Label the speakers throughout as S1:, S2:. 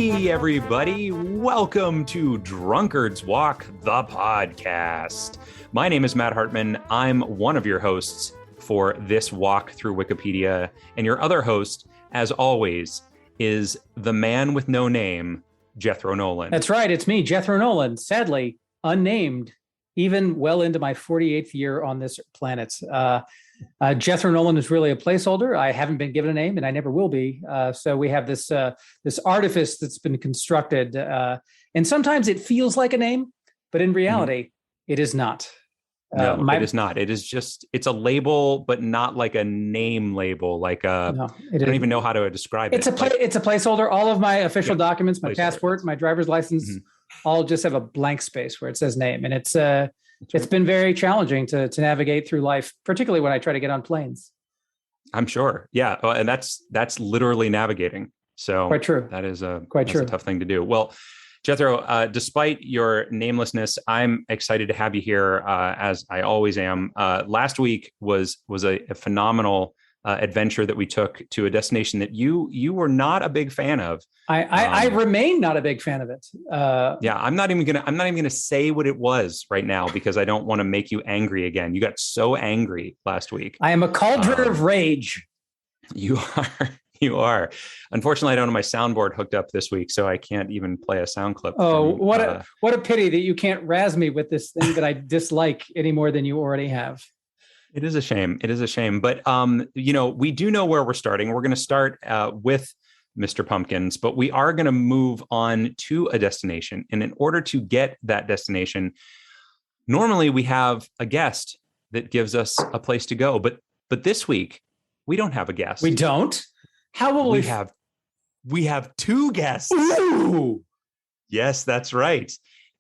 S1: Hey, everybody. Welcome to Drunkard's Walk, the podcast. My name is Matt Hartman. I'm one of your hosts for this walk through Wikipedia. And your other host, as always, is the man with no name, Jetho Nolan.
S2: That's right. It's me, Jetho Nolan. Sadly, unnamed, even well into my 48th year on this planet. Jetho Nolan is really a placeholder. I haven't been given a name, and I never will be. So we have this artifice that's been constructed, and sometimes it feels like a name, but in reality, it is not.
S1: No, it is not. It is just, it's a label, but not like a name label. Like I don't even know how to describe it.
S2: It's a placeholder. All of my official documents, my passport, my driver's license, all just have a blank space where it says name. And it's been very challenging to navigate through life, particularly when I try to get on planes.
S1: I'm sure. Yeah. And that's literally navigating. So
S2: quite true.
S1: That is a tough thing to do. Well, Jetho, despite your namelessness, I'm excited to have you here, as I always am. Last week was a phenomenal adventure that we took to a destination that you were not a big fan of.
S2: I remain not a big fan of it.
S1: Yeah, I'm not even gonna say what it was right now because I don't want to make you angry again. You got so angry last week.
S2: I am a cauldron of rage.
S1: You are. You are. Unfortunately, I don't have my soundboard hooked up this week, so I can't even play a sound clip.
S2: Oh, what a pity that you can't razz me with this thing that I dislike any more than you already have.
S1: It is a shame. It is a shame. But, we do know where we're starting. We're going to start with Mr. Pumpkins, but we are going to move on to a destination. And in order to get that destination, normally we have a guest that gives us a place to go. But this week, we don't have a guest.
S2: We don't? How will we
S1: have? We have two guests.
S2: Ooh.
S1: Yes, that's right.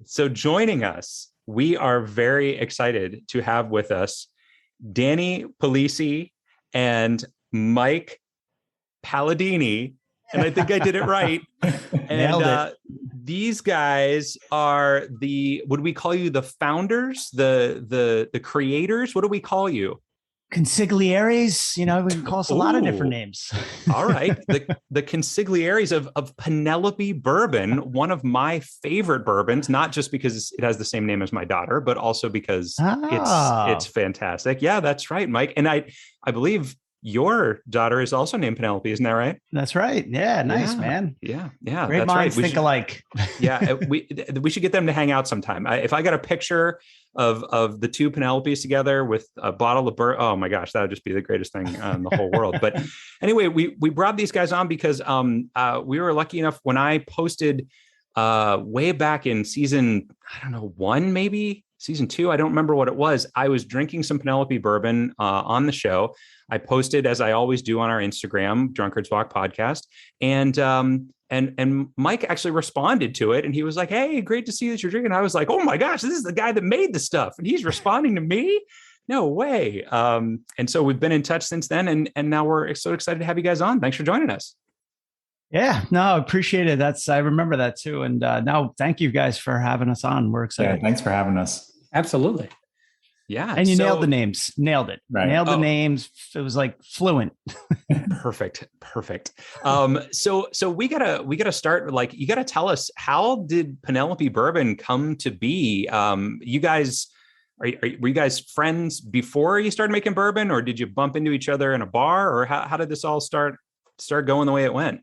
S1: So joining us, we are very excited to have with us Danny Polise and Mike Paladini. And I think I did it right. And these guys are would we call you the founders, the creators? What do we call you?
S3: Consiglieres, we can call us a lot of different names.
S1: All right. The consiglieres of Penelope Bourbon, one of my favorite bourbons, not just because it has the same name as my daughter, but also because it's fantastic. Yeah, that's right, Mike. And I believe your daughter is also named Penelope, isn't that right?
S3: That's right. Yeah, nice, man.
S1: Yeah.
S3: Great minds think alike.
S1: Yeah, we should get them to hang out sometime. If I got a picture of the two Penelopes together with a bottle of bourbon, oh my gosh, that would just be the greatest thing in the whole world. But anyway, we brought these guys on because we were lucky enough when I posted way back in season, I don't know, 1, maybe season 2. I don't remember what it was. I was drinking some Penelope bourbon on the show. I posted, as I always do, on our Instagram, Drunkard's Walk Podcast. And Mike actually responded to it. And he was like, hey, great to see that you're drinking. I was like, oh my gosh, this is the guy that made the stuff. And he's responding to me? No way. And so we've been in touch since then. And now we're so excited to have you guys on. Thanks for joining us.
S3: Yeah, no, appreciate it. I remember that too. And now thank you guys for having us on. We're excited.
S4: Yeah, thanks for having us.
S2: Absolutely.
S1: Yeah.
S3: And you nailed the names. Nailed it.
S4: Right.
S3: Nailed the names. It was like fluent.
S1: Perfect. So we gotta start, like, you gotta tell us, how did Penelope Bourbon come to be? You guys, were you guys friends before you started making bourbon, or did you bump into each other in a bar, or how did this all start going the way it went?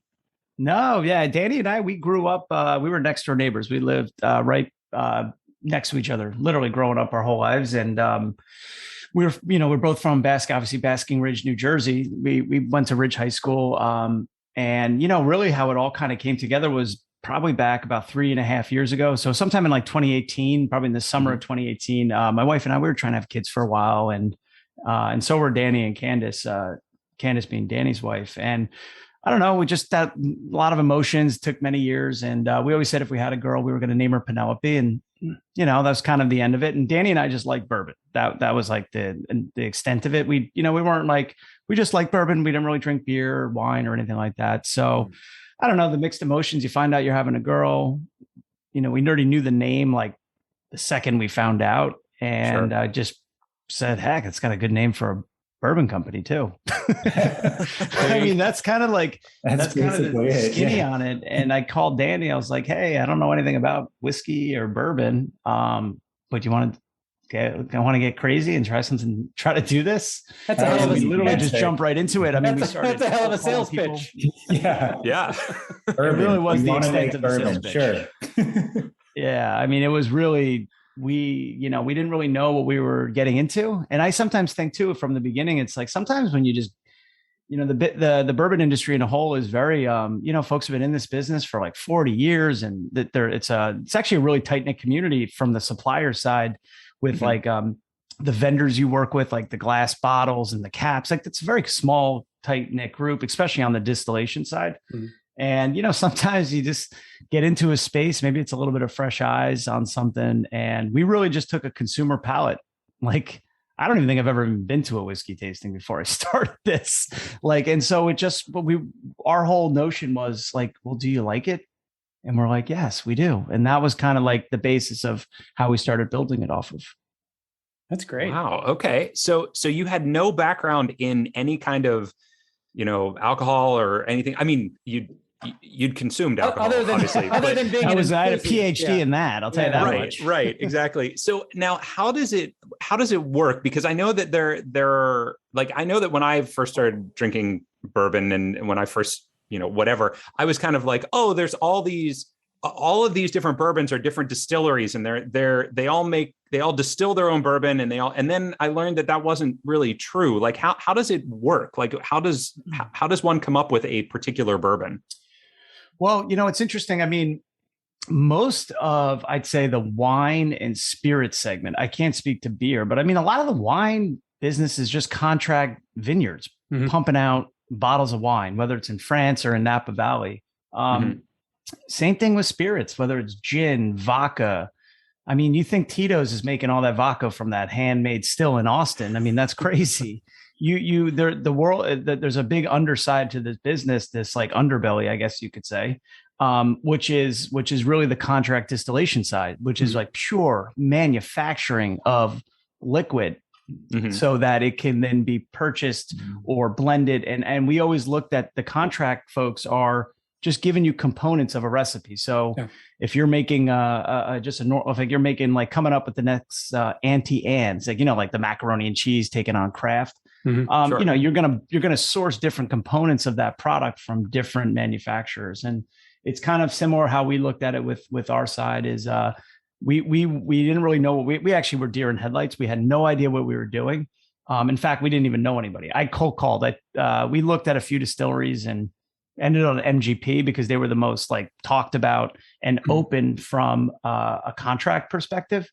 S3: No, yeah. Danny and I, we grew up, we were next door neighbors. We lived right next to each other, literally growing up our whole lives. And we're both from Basking Ridge, New Jersey. We went to Ridge High School. And really how it all kind of came together was probably back about 3.5 years ago. So sometime in like 2018, probably in the summer of 2018, my wife and I, we were trying to have kids for a while. And so were Danny and Candace, Candace being Danny's wife. And I don't know, we just had a lot of emotions, took many years. And we always said if we had a girl, we were going to name her Penelope. And, that was kind of the end of it. And Danny and I just liked bourbon. That was like the extent of it. We weren't like, we just like bourbon. We didn't really drink beer or wine or anything like that. So I don't know, the mixed emotions. You find out you're having a girl, we already knew the name like the second we found out. And I just said, heck, it's got a good name for bourbon company too. I mean, that's kind of like, that's kind of the skinny on it. And I called Danny. I was like, hey, I don't know anything about whiskey or bourbon. But you want to get crazy and try to do this.
S2: That's a hell of a
S3: literally just jump right into it. I mean, that's a hell of a sales pitch.
S1: Yeah.
S3: It really was the extent of the sales pitch. Sure. Yeah. I mean, it was really, we didn't really know what we were getting into. And I sometimes think too, from the beginning, it's like, sometimes when you just, the bourbon industry in a whole is very, folks have been in this business for like 40 years, and that it's actually a really tight knit community from the supplier side with like, the vendors you work with, like the glass bottles and the caps. Like, it's a very small, tight knit group, especially on the distillation side. And, sometimes you just get into a space, maybe it's a little bit of fresh eyes on something. And we really just took a consumer palate. Like, I don't even think I've ever even been to a whiskey tasting before I started this. Like, and so our whole notion was like, well, do you like it? And we're like, yes, we do. And that was kind of like the basis of how we started building it off of.
S2: That's great.
S1: Wow. Okay. So you had no background in any kind of, alcohol or anything. I mean, you'd consumed alcohol, obviously.
S2: I had
S3: a PhD in that. I'll tell you that much.
S1: Right. Exactly. So now, how does it work? Because I know that I know that when I first started drinking bourbon, and when I first, whatever, I was kind of like, oh, there's all of these different bourbons are different distilleries, and they all distill their own bourbon, and then I learned that wasn't really true. Like, how does it work? Like, how does one come up with a particular bourbon?
S3: Well, it's interesting. I mean, most of, I'd say, the wine and spirit segment, I can't speak to beer, but I mean, a lot of the wine business is just contract vineyards pumping out bottles of wine, whether it's in France or in Napa Valley. Same thing with spirits, whether it's gin, vodka. I mean, you think Tito's is making all that vodka from that handmade still in Austin. I mean, that's crazy. There's a big underside to this business, this like underbelly, I guess you could say, which is really the contract distillation side, which is like pure manufacturing of liquid so that it can then be purchased or blended. And we always looked at the contract folks are just giving you components of a recipe. So if you're making if you're making like coming up with the next Auntie Anne's, like, like the macaroni and cheese taken on craft, sure. You're gonna source different components of that product from different manufacturers. And it's kind of similar how we looked at it with our side is we didn't really know we actually were deer in headlights. We had no idea what we were doing. In fact, we didn't even know anybody. I cold called. We looked at a few distilleries and ended on MGP because they were the most like talked about and open from a contract perspective.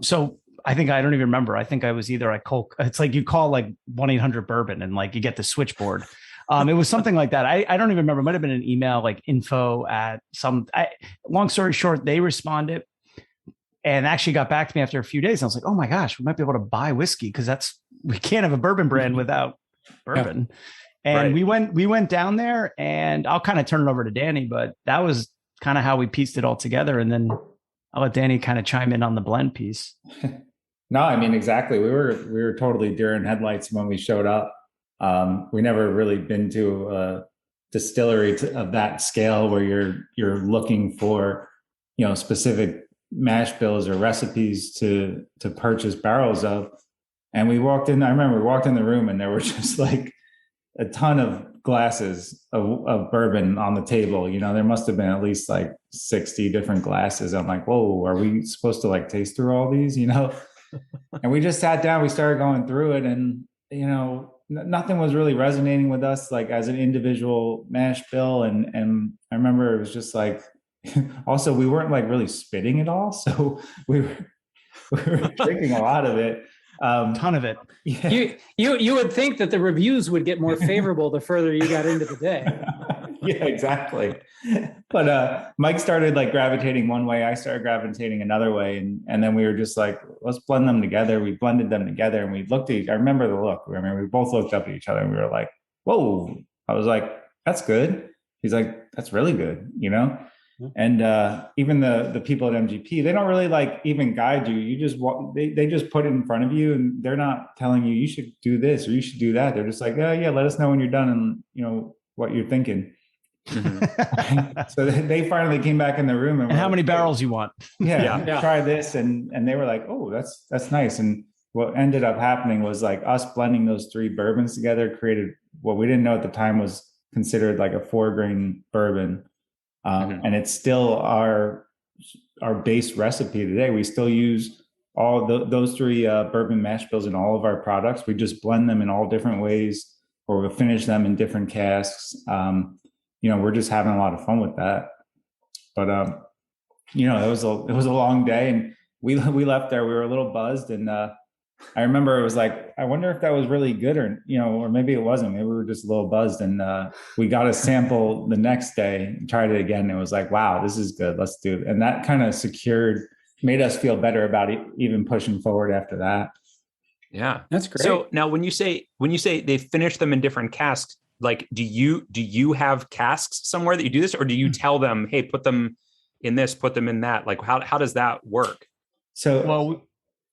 S3: So I think I don't even remember. I think I was it's like you call like 1-800-BOURBON and like you get the switchboard. It was something like that. I don't even remember. It might've been an email like info at long story short, they responded and actually got back to me after a few days. And I was like, oh my gosh, we might be able to buy whiskey because we can't have a bourbon brand without bourbon. And we went down there, and I'll kind of turn it over to Danny, but that was kind of how we pieced it all together. And then I'll let Danny kind of chime in on the blend piece.
S4: No, I mean, exactly. We were totally deer in headlights when we showed up. We never really been to a distillery of that scale where you're looking for, specific mash bills or recipes to purchase barrels of. And I remember we walked in the room and there were just like a ton of glasses of bourbon on the table. There must have been at least like 60 different glasses. I'm like, whoa, are we supposed to like taste through all these, And we just sat down, we started going through it, and, nothing was really resonating with us like as an individual mash bill. And I remember it was just like, also we weren't like really spitting it all. So we were drinking a lot of it.
S3: Ton of it.
S2: Yeah. You would think that the reviews would get more favorable the further you got into the day.
S4: Yeah, exactly. But Mike started like gravitating one way, I started gravitating another way, and then we were just like, let's blend them together. We blended them together, and we looked at I remember the look. I mean, we both looked up at each other and we were like, whoa. I was like, that's good. He's like, that's really good, And even the people at MGP, they don't really like even guide you. You just walk, they just put it in front of you, and they're not telling you you should do this or you should do that. They're just like, oh yeah, let us know when you're done and what you're thinking. Mm-hmm. So they finally came back in the room and
S3: how many barrels you want?
S4: Yeah. Try this, and they were like, oh, that's nice. And what ended up happening was like us blending those 3 bourbons together created what we didn't know at the time was considered like a 4-grain bourbon. And it's still our base recipe today. We still use all those 3 bourbon mash bills in all of our products. We just blend them in all different ways, or we'll finish them in different casks. We're just having a lot of fun with that. But it was a long day, and we left there. We were a little buzzed, and I remember it was like, I wonder if that was really good, or maybe it wasn't. Maybe we were just a little buzzed, and we got a sample the next day, tried it again. And it was like, wow, this is good. Let's do it. And that kind of made us feel better about it, even pushing forward after that.
S1: Yeah,
S2: that's great.
S1: So now when you say they finish them in different casks, like, do you have casks somewhere that you do this, or do you tell them, hey, put them in this, put them in that? Like, how does that work?
S3: So,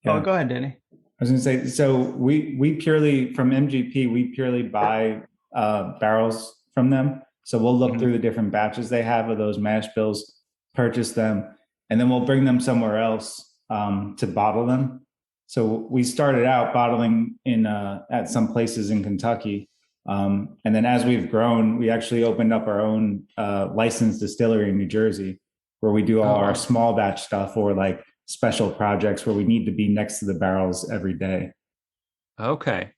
S3: go ahead, Danny.
S4: I was going to say, so we purely from MGP, we purely buy barrels from them. So we'll look through the different batches they have of those mash bills, purchase them, and then we'll bring them somewhere else to bottle them. So we started out bottling at some places in Kentucky. And then as we've grown, we actually opened up our own licensed distillery in New Jersey, where we do all our small batch stuff, or like special projects where we need to be next to the barrels every day.
S1: Okay.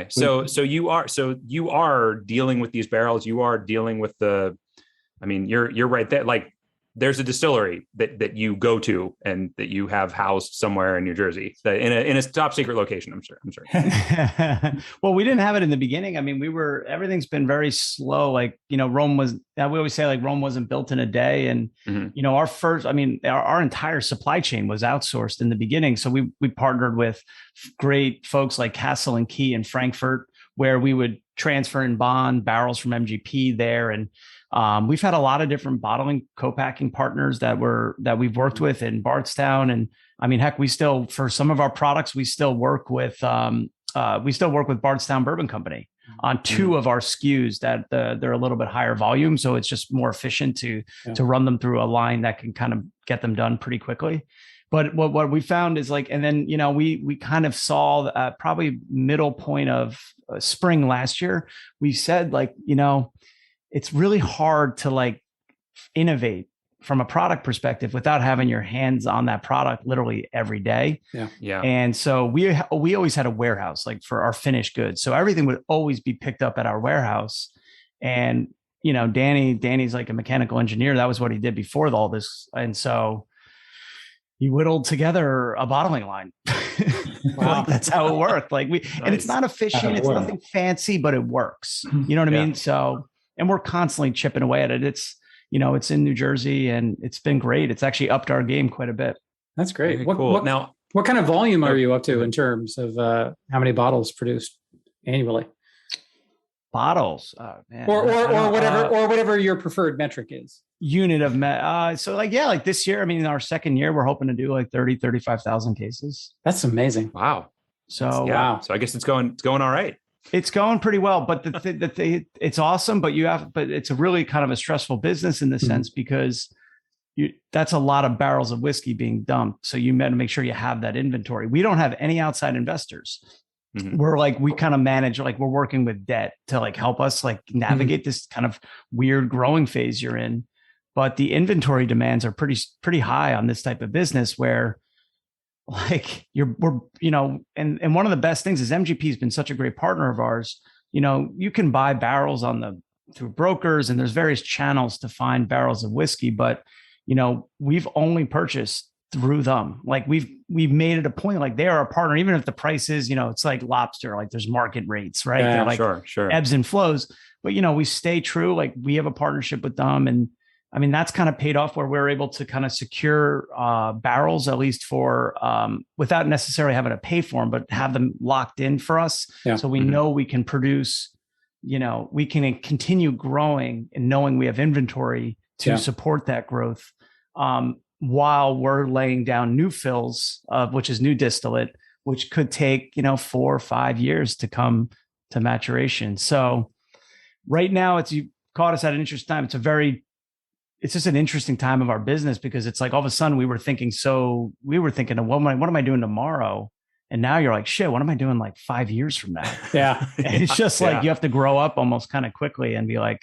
S1: So you are dealing with these barrels. You are dealing with you're right there. Like, there's a distillery that you go to and that you have housed somewhere in New Jersey, in a top secret location. I'm sure.
S3: Well, we didn't have it in the beginning. I mean, everything's been very slow. Like, Rome we always say like Rome wasn't built in a day. And, our entire supply chain was outsourced in the beginning. So we partnered with great folks like Castle and Key in Frankfurt, where we would transfer and bond barrels from MGP there. And we've had a lot of different bottling co-packing partners that we've worked with in Bardstown. And I mean, heck, for some of our products, we still work with Bardstown Bourbon Company on 2 of our SKUs that they're a little bit higher volume. So it's just more efficient to run them through a line that can kind of get them done pretty quickly. But what we found is like, and then, we kind of saw probably middle point of spring last year, we said like, it's really hard to like innovate from a product perspective without having your hands on that product literally every day.
S1: Yeah.
S3: And so we always had a warehouse like for our finished goods. So everything would always be picked up at our warehouse. And, Danny's like a mechanical engineer. That was what he did before all this. And so he whittled together a bottling line. Wow. Like, that's how it worked. Like and it's not efficient. It's nothing fancy, but it works. You know what I mean? So, and we're constantly chipping away at it. It's, it's in New Jersey, and it's been great. It's actually upped our game quite a bit.
S2: That's great.
S1: Cool.
S2: What kind of volume are you up to in terms of how many bottles produced annually?
S3: Bottles, man.
S2: Or whatever your preferred metric is.
S3: Unit of so like this year, I mean, in our second year, we're hoping to do like 35,000 cases.
S2: That's amazing.
S1: Wow.
S3: So
S1: wow. So I guess it's going all right.
S3: It's going pretty well, but it's awesome. But it's a really kind of a stressful business in the sense because that's a lot of barrels of whiskey being dumped. So you better make sure you have that inventory. We don't have any outside investors. We're like, we kind of manage, like we're working with debt to like help us like navigate this kind of weird growing phase you're in. But the inventory demands are pretty high on this type of business where like and one of the best things is MGP has been such a great partner of ours. You can buy barrels through brokers, and there's various channels to find barrels of whiskey, but we've only purchased through them. Like we've made it a point, like they are a partner, even if the price is, it's like lobster, like there's market rates, right?
S1: Yeah,
S3: they're like
S1: sure.
S3: Ebbs and flows, but we stay true. Like we have a partnership with them, and I mean, that's kind of paid off where we're able to kind of secure barrels, at least for without necessarily having to pay for them, but have them locked in for us. Yeah. So we know we can produce, we can continue growing and knowing we have inventory to support that growth, while we're laying down new fills, which is new distillate, which could take 4 or 5 years to come to maturation. So right now, you caught us at an interesting time. It's just an interesting time of our business, because it's like all of a sudden we were thinking of what am I doing tomorrow? And now you're like, shit, what am I doing like 5 years from now?
S2: Yeah.
S3: And it's just like, you have to grow up almost kind of quickly and be like,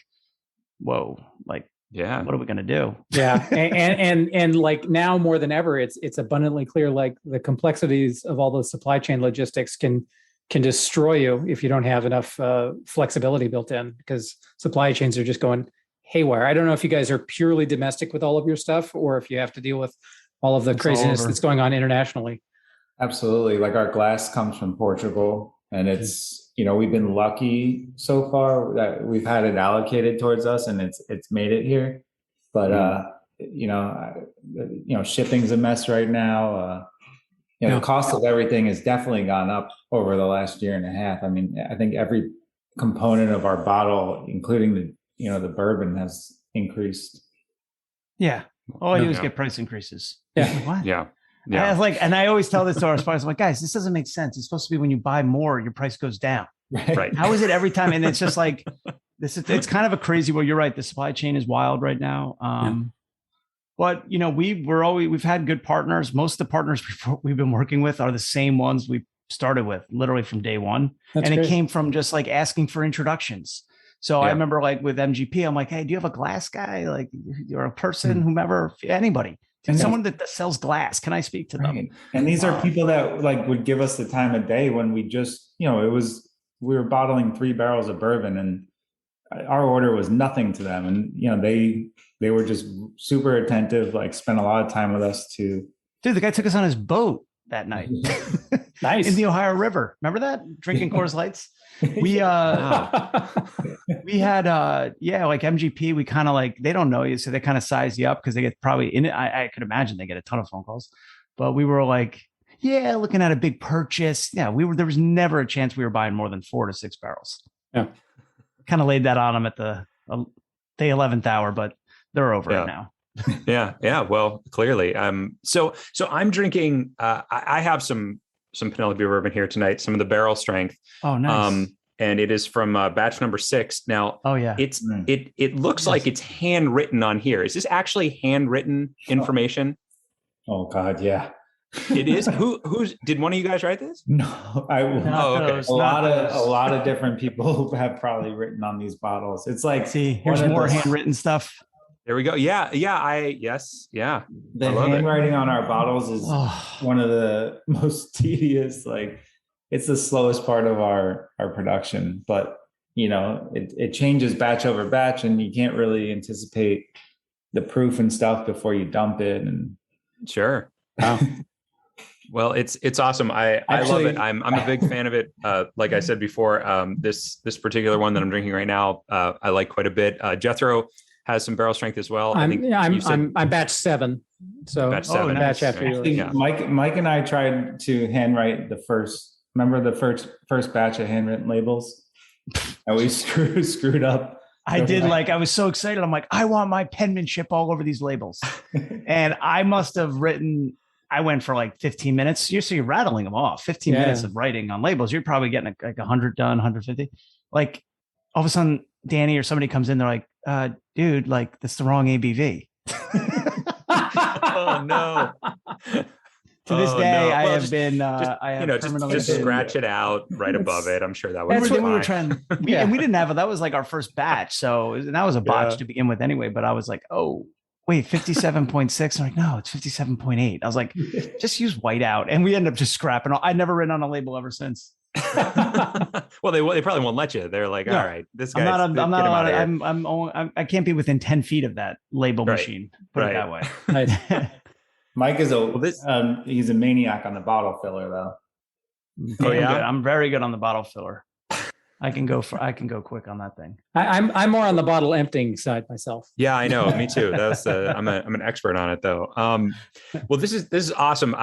S3: whoa, like, what are we going to do?
S2: Yeah. And like now more than ever, it's abundantly clear, like the complexities of all the supply chain logistics can destroy you if you don't have enough flexibility built in, because supply chains are just going haywire. I don't know if you guys are purely domestic with all of your stuff, or if you have to deal with all of the craziness that's going on internationally.
S4: Absolutely. Like our glass comes from Portugal, and it's, we've been lucky so far that we've had it allocated towards us, and it's made it here. But, shipping's a mess right now. The cost of everything has definitely gone up over the last year and a half. I mean, I think every component of our bottle, including the bourbon, has increased.
S3: Yeah. All I do is get price increases.
S2: Yeah.
S3: What?
S1: Yeah.
S3: I was like, and I always tell this to our sponsors, I'm like, guys, this doesn't make sense. It's supposed to be when you buy more, your price goes down.
S1: Right.
S3: How is it every time? And it's just like, it's kind of a crazy, well, you're right. The supply chain is wild right now. But we've had good partners. Most of the partners we've been working with are the same ones we started with literally from day one.
S2: That's
S3: and
S2: great.
S3: It came from just like asking for introductions. So I remember like with MGP, I'm like, hey, do you have a glass guy? Like you're a person, whomever, anybody. And someone that sells glass, can I speak to them?
S4: And these are people that like would give us the time of day when we just, we were bottling 3 barrels of bourbon, and our order was nothing to them. And, they were just super attentive, like spent a lot of time with us too.
S3: Dude, the guy took us on his boat that night.
S2: Nice.
S3: In the Ohio River. Remember that? Drinking Coors Lights. We had like MGP, we kind of like, they don't know you, so they kind of size you up because they get probably in it. I could imagine they get a ton of phone calls, but we were like, looking at a big purchase. Yeah, there was never a chance we were buying more than 4 to 6 barrels.
S2: Yeah.
S3: Kind of laid that on them at the 11th hour, but they're over it now.
S1: Yeah. Well, clearly. So I'm drinking, I have some Penelope Bourbon here tonight, some of the barrel strength.
S3: Oh, nice.
S1: And it is from batch number 6. Now, it looks like it's handwritten on here. Is this actually handwritten information?
S4: Oh God, yeah.
S1: It is. Did one of you guys write this?
S4: No,
S1: okay.
S4: A lot of different people have probably written on these bottles. It's like,
S3: here's more handwritten stuff.
S1: There we go. Yeah. The
S4: handwriting on our bottles is one of the most tedious. Like, it's the slowest part of our production, but it changes batch over batch, and you can't really anticipate the proof and stuff before you dump it. And
S1: sure. Wow. Well, it's awesome. I love it. I'm a big fan of it. Like I said before, this particular one that I'm drinking right now, I like quite a bit. Jethro has some barrel strength as well.
S2: I'm batch 7. So
S1: batch 7.
S2: Batch after yours.
S4: Yeah. Mike and I tried to handwrite the first batch of handwritten labels, and we screwed up.
S3: I did. Like, I was so excited. I'm like, I want my penmanship all over these labels. And I must have I went for like 15 minutes. You're rattling them off. 15 minutes of writing on labels. You're probably getting like 100 done, 150. Like, all of a sudden, Danny or somebody comes in, they're like, dude, like, that's the wrong ABV.
S1: Oh, no.
S3: To this day, I have been,
S1: just scratch it out right above it. I'm sure that would be fine.
S3: We were trying, and we didn't have it. That was like our first batch. So that was a botch to begin with anyway. But I was like, oh, wait, 57.6. I'm like, no, it's 57.8. I was like, just use whiteout. And we ended up just scrapping. I'd never written on a label ever since.
S1: Well, they probably won't let you. They're like, all right, this guy.
S3: I'm not allowed. I can't be within 10 feet of that label machine. Put it that way.
S4: Mike is he's a maniac on the bottle filler, though.
S3: I'm very good on the bottle filler. I can go quick on that thing.
S2: I'm more on the bottle emptying side myself.
S1: Yeah, I know. Me too. That's I'm an expert on it though. Well, this is awesome.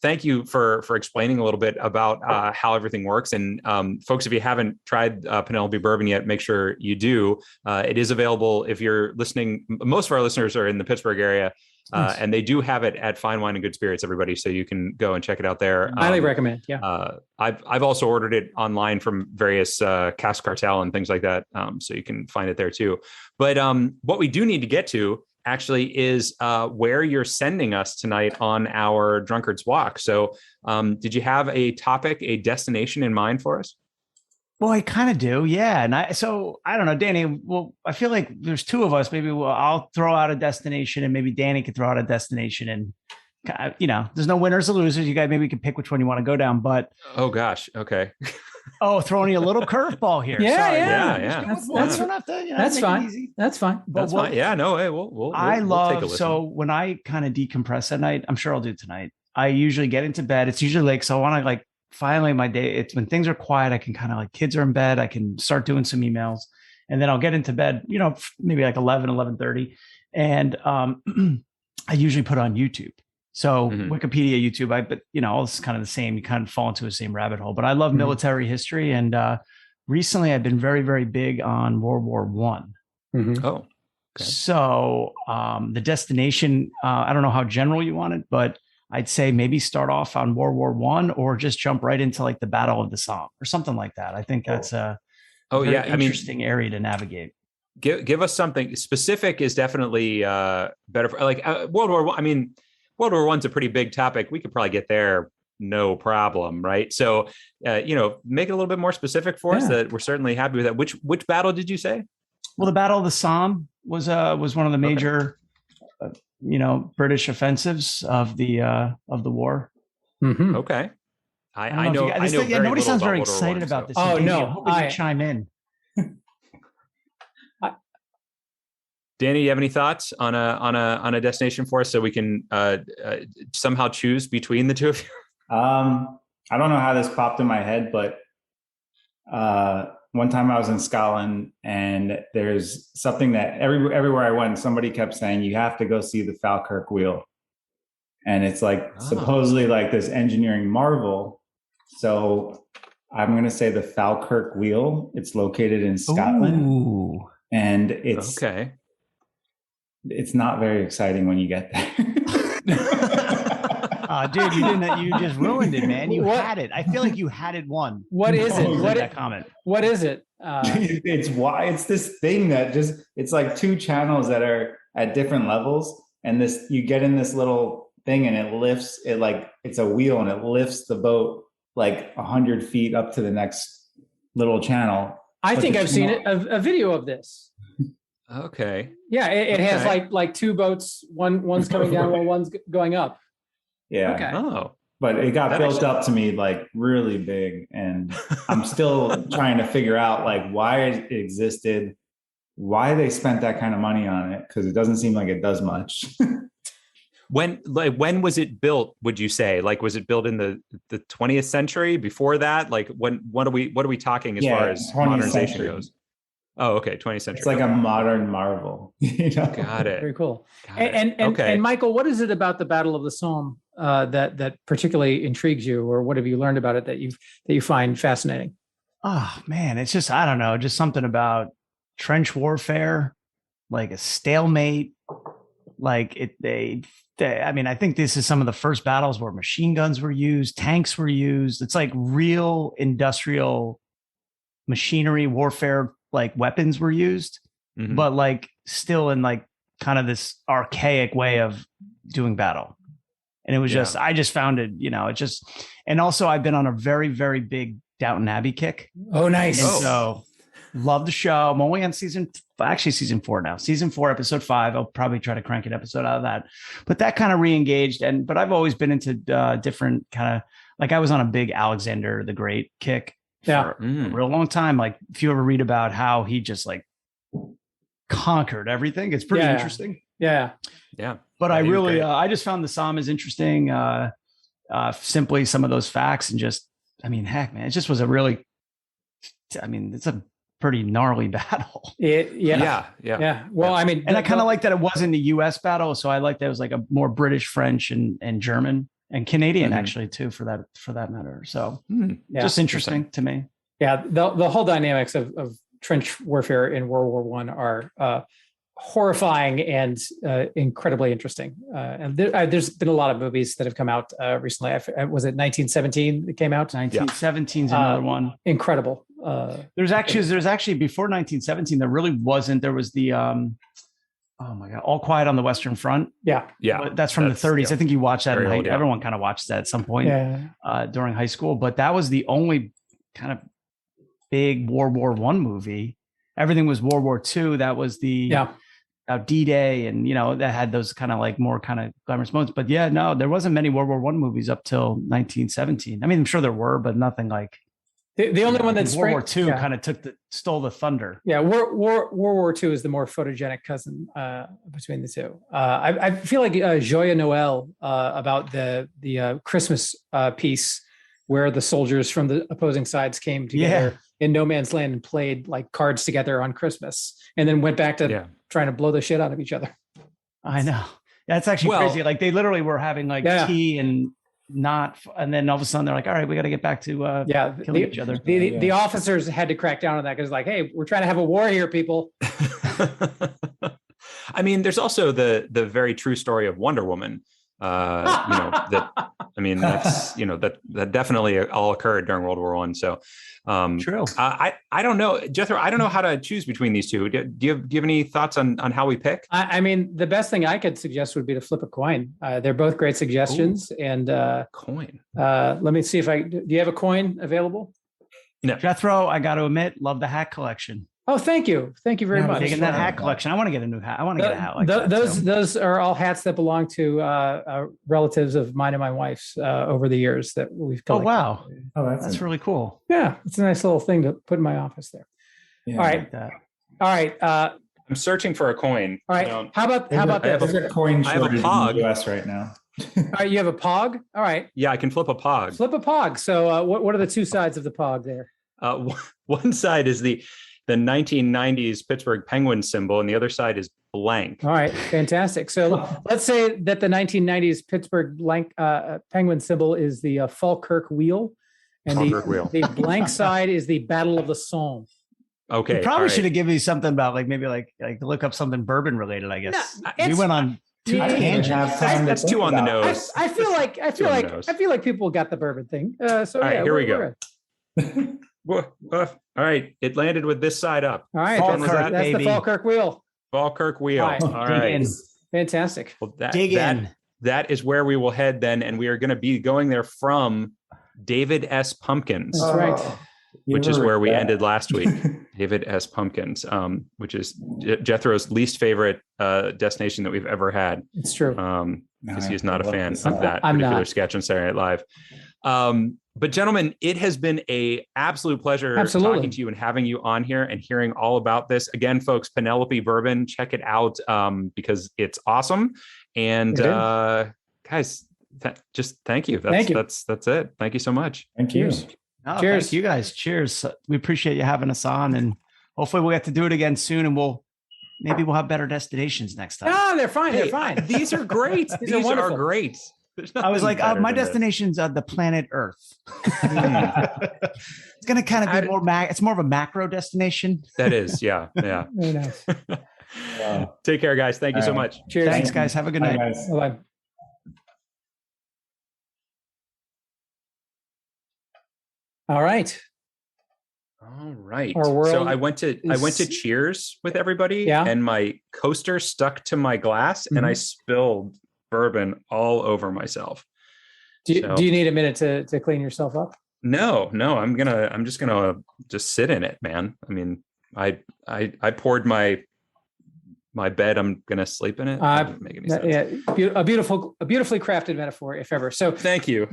S1: Thank you for explaining a little bit about how everything works. And folks, if you haven't tried Penelope Bourbon yet, make sure you do. It is available if you're listening. Most of our listeners are in the Pittsburgh area. Nice. And they do have it at Fine Wine and Good Spirits, everybody. So you can go and check it out there.
S2: Highly recommend. Yeah.
S1: I've also ordered it online from various Cask Cartel and things like that. So you can find it there too. But what we do need to get to actually is where you're sending us tonight on our Drunkard's Walk. So did you have a topic, a destination in mind for us?
S3: Well, I kind of do. Yeah. And I don't know, Danny, well, I feel like there's two of us. Maybe I'll throw out a destination and maybe Danny could throw out a destination, and there's no winners or losers. You guys maybe can pick which one you want to go down, but.
S1: Oh gosh. Okay.
S3: Throwing you a little curveball here.
S1: Yeah.
S2: That's fine. That's fine.
S1: That's fine. Yeah, no, hey, we'll take a listen.
S3: So when I kind of decompress at night, I'm sure I'll do it tonight. I usually get into bed. It's usually like, so I want to finally my day, it's when things are quiet, I can kind of kids are in bed, I can start doing some emails, and then I'll get into bed, maybe 11:30. And I usually put on YouTube. So Wikipedia, YouTube, but all this is kind of the same. You kind of fall into the same rabbit hole, but I love military history. And recently I've been very, very big on World War One.
S1: Oh, okay.
S3: So the destination, I don't know how general you want it, but I'd say maybe start off on World War One, or just jump right into the Battle of the Somme or something like that. I think that's a interesting area to navigate.
S1: Give us something specific. Is definitely better for World War One. I mean, World War One's a pretty big topic. We could probably get there, no problem, right? So, make it a little bit more specific for us. That we're certainly happy with that. Which battle did you say?
S3: Well, the Battle of the Somme was one of the major. British offensives of the war.
S1: Mm-hmm. Okay. I know.
S3: Nobody sounds very excited about this.
S2: Oh, no.
S3: I chime in.
S1: Danny, you have any thoughts on a destination for us so we can somehow choose between the two of you?
S4: I don't know how this popped in my head, but one time I was in Scotland, and there's something that everywhere I went, somebody kept saying, you have to go see the Falkirk Wheel. And it's supposedly this engineering marvel. So I'm going to say the Falkirk Wheel. It's located in Scotland.
S3: Ooh.
S4: And it's not very exciting when you get there.
S3: Dude, you just ruined it, man. You had it. I feel like you had it won.
S2: What is it?
S3: That comment.
S2: What is it?
S4: It's this thing that it's two channels that are at different levels. And you get in this little thing, and it lifts it it's a wheel, and it lifts the boat 100 feet up to the next little channel.
S2: I think I've seen a video of this.
S1: Okay.
S2: Yeah. It has two boats. One's coming down while one's going up.
S4: Yeah.
S2: Okay.
S1: Oh,
S4: but it got built up to me really big, and I'm still trying to figure out why it existed, why they spent that kind of money on it, because it doesn't seem like it does much.
S1: When was it built? Would you say was it built in the 20th century? Before that, what are we talking as far as modernization goes? Oh, okay, 20th century.
S4: It's a modern marvel.
S1: Got it.
S2: Very cool. And Michael, what is it about the Battle of the Somme that particularly intrigues you, or what have you learned about it that you find fascinating?
S3: Oh man, it's just, I don't know, just something about trench warfare, a stalemate. I mean, I think this is some of the first battles where machine guns were used, tanks were used. It's real industrial machinery warfare. Weapons were used, but still in kind of this archaic way of doing battle. And it was I just found it, and also I've been on a very, very big Downton Abbey kick.
S2: Oh, nice.
S3: And so love the show. I'm only on season 4 now. Season 4, episode 5. I'll probably try to crank an episode out of that, but that kind of re-engaged. But I've always been into different kind of, I was on a big Alexander the Great kick. For a real long time. If you ever read about how he just conquered everything, it's pretty interesting.
S2: Yeah.
S3: But I really, I just found the Somme is interesting. Simply some of those facts, and just, I mean, heck, man, it just was a really I mean, it's a pretty gnarly battle.
S2: Yeah. Well, I mean,
S3: and I kind of like that it wasn't the U.S. battle, so I like that it was like a more British, French, and German and Canadian actually too, for that matter. So just interesting to me.
S2: Yeah, the whole dynamics of trench warfare in World War One are horrifying and incredibly interesting. And there's been a lot of movies that have come out recently. Was it 1917 that came out?
S3: 1917 is another one.
S2: Incredible.
S3: There's actually before 1917 there really wasn't. There was the oh my God, All Quiet on the Western Front.
S2: Yeah.
S3: But that's from the 30s. I think you watched that. Everyone kind of watched that at some point during high school. But that was the only kind of big World War I movie. Everything was World War II. That was the D-Day, and that had those kind of like more kind of glamorous moments. But there wasn't many World War I movies up till 1917. I mean, I'm sure there were, but nothing like
S2: the only one that's
S3: World War II kind of stole the thunder.
S2: Yeah, World War II is the more photogenic cousin between the two. I feel like Joyeux Noël about the Christmas piece where the soldiers from the opposing sides came together in no man's land and played like cards together on Christmas, and then went back to trying to blow the shit out of each other.
S3: I know. That's actually crazy. Like they literally were having like tea and then all of a sudden they're like, all right, we got to get back to killing each other.
S2: The officers had to crack down on that because like, hey, we're trying to have a war here, people.
S1: I mean, there's also the very true story of Wonder Woman. That definitely all occurred during World War I. So true. I don't know, Jethro, I don't know how to choose between these two. Do you have any thoughts on how we pick?
S2: I mean, the best thing I could suggest would be to flip a coin. They're both great suggestions. Ooh. And
S1: coin.
S2: Let me see if do you have a coin available?
S1: No.
S3: Jethro, I got to admit, love the hat collection.
S2: Oh, thank you very much.
S3: Taking that hat collection. I want to get a new hat. I want to get a hat like that.
S2: Those are all hats that belong to relatives of mine and my wife's over the years that we've collected.
S3: Oh, wow. Oh, that's really cool.
S2: Yeah, it's a nice little thing to put in my office there. Yeah, all right. All right.
S1: I'm searching for a coin.
S2: All right. How about this?
S4: There's a coin shortage in
S1: pog.
S4: the US right now.
S2: All right, you have a pog? All right.
S1: Yeah, I can flip a pog.
S2: Flip a pog. So what are the two sides of the pog there?
S1: One side is the 1990s Pittsburgh Penguin symbol, and the other side is blank.
S2: All right, fantastic. So let's say that the 1990s Pittsburgh Penguin symbol is the Falkirk wheel, and the blank side is the Battle of the Somme.
S1: Okay,
S3: you probably should have given me something about maybe look up something bourbon related. I guess we went on two tangents.
S1: That's too on the nose.
S2: I feel like people got the bourbon thing. So
S1: all right, here we go. All right, it landed with this side up.
S2: All right, that's the Falkirk wheel.
S1: Falkirk wheel. All right.
S2: Fantastic.
S1: Well, that is where we will head then, and we are going to be going there from David S. Pumpkins.
S2: That's right.
S1: Which is where we ended last week. David S. Pumpkins, which is Jethro's least favorite destination that we've ever had.
S2: It's true.
S1: Because he's not a fan of that particular sketch on Saturday Night Live. But gentlemen, it has been an absolute pleasure talking to you and having you on here and hearing all about this. Again, folks, Penelope Bourbon, check it out because it's awesome. And guys, just thank you. That's it. Thank you so much.
S4: Thank you.
S3: Oh, cheers. Thank you guys. Cheers. We appreciate you having us on, and hopefully we'll get to do it again soon, and we'll have better destinations next time.
S2: No, they're fine. They're fine.
S1: These are great. These are great.
S3: I was like, my destination's the planet Earth. It's going to kind of be it's more of a macro destination.
S1: That is. Yeah. Yeah.
S2: Very nice.
S4: Wow.
S1: Take care, guys. Thank you so much.
S2: Cheers.
S3: Thanks, guys. Have a good night.
S2: Bye. All right.
S1: So I went to Cheers with everybody, and my coaster stuck to my glass, and I spilled bourbon all over myself.
S2: Do you need a minute to clean yourself up?
S1: No, I'm just gonna sit in it, man. I mean, I poured my bed. I'm gonna sleep in it. Doesn't make any sense.
S2: Yeah, a beautifully crafted metaphor, if ever. So
S1: thank you.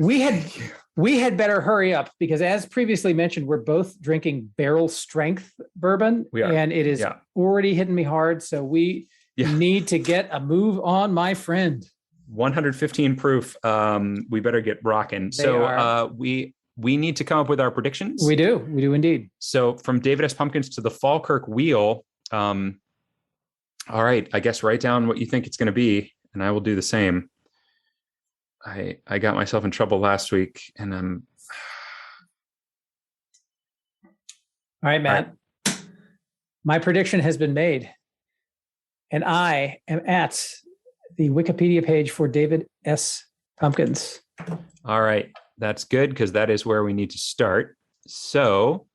S2: We had better hurry up because, as previously mentioned, we're both drinking barrel strength bourbon, and it is already hitting me hard. So we need to get a move on, my friend.
S1: 115 proof. We better get rocking. we need to come up with our predictions.
S2: We do indeed.
S1: So from David S. Pumpkins to the Falkirk Wheel. All right, I guess write down what you think it's going to be, and I will do the same. I got myself in trouble last week, and I'm.
S2: All right, Matt. All right. My prediction has been made, and I am at the Wikipedia page for David S. Pumpkins.
S1: All right, that's good because that is where we need to start. So